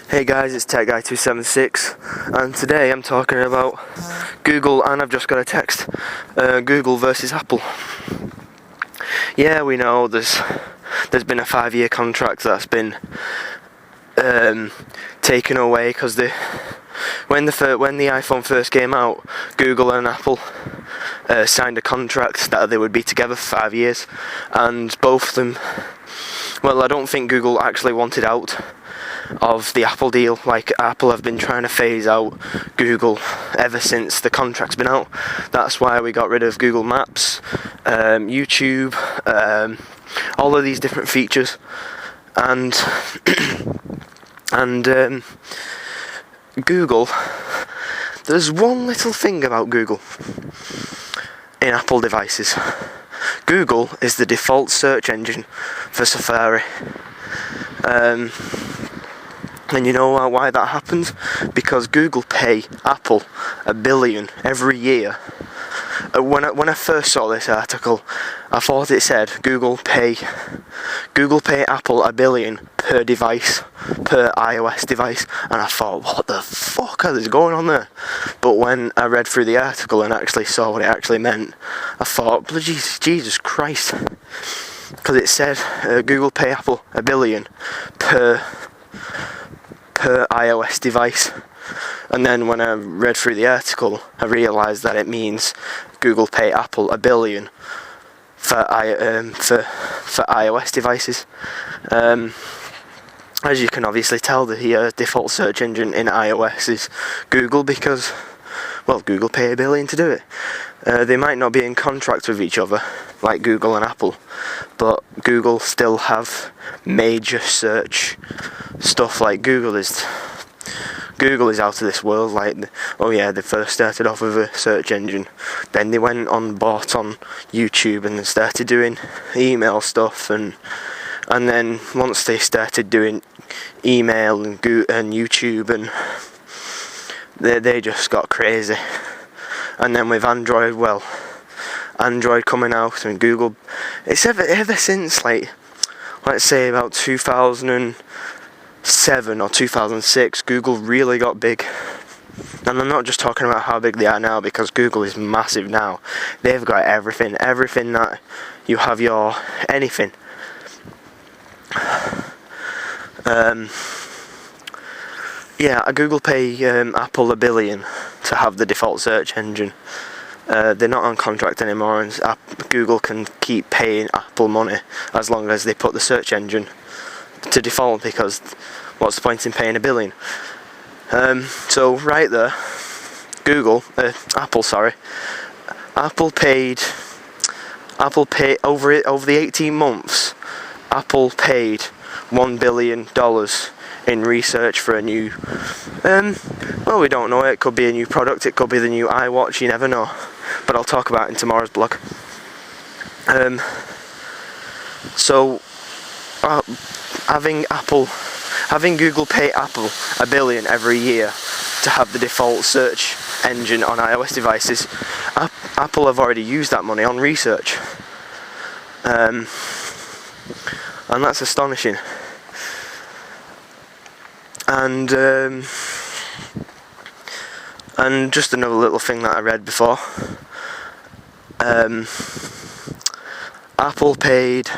Hey guys, it's TechGuy276 and today I'm talking about Google, and I've just got a text. Google versus Apple. Yeah, we know there's been a 5-year contract that's been taken away because when the iPhone first came out, Google and Apple signed a contract that they would be together for 5 years, and both of them, well, I don't think Google actually wanted out of the Apple deal. Like, Apple have been trying to phase out Google ever since the contract's been out. That's why we got rid of Google Maps, YouTube, all of these different features, and Google. There's one little thing about Google in Apple devices. Google is the default search engine for Safari. And you know why that happens? Because Google pay Apple $1 billion every year. When I first saw this article, I thought it said Google pay Apple $1 billion per device, per iOS device, and I thought, what the fuck is going on there? But when I read through the article and actually saw what it actually meant, I thought, Jesus Christ, because it said Google pay Apple $1 billion per iOS device, and then when I read through the article, I realised that it means Google pay Apple $1 billion for iOS devices. As you can obviously tell, the default search engine in iOS is Google because, well, Google pay $1 billion to do it. They might not be in contract with each other like Google and Apple, but Google still have major search stuff. Like Google is out of this world. Like, they first started off with a search engine, then they went on bought on YouTube and started doing email stuff, and then once they started doing email and YouTube, and they just got crazy. And then with Android coming out, and Google, it's ever since, like, let's say about 2007 or 2006, Google really got big. And I'm not just talking about how big they are now, because Google is massive now. They've got everything that you have anything. Google pay Apple $1 billion to have the default search engine. They're not on contract anymore, and Google can keep paying Apple money as long as they put the search engine to default, because what's the point in paying $1 billion? So right there, Apple paid over the 18 months. Apple paid $1 billion in research for a new, we don't know, it could be a new product, it could be the new iWatch, you never know, but I'll talk about it in tomorrow's blog. Having Google pay Apple $1 billion every year to have the default search engine on iOS devices, Apple have already used that money on research, and that's astonishing. And just another little thing that I read before. Apple paid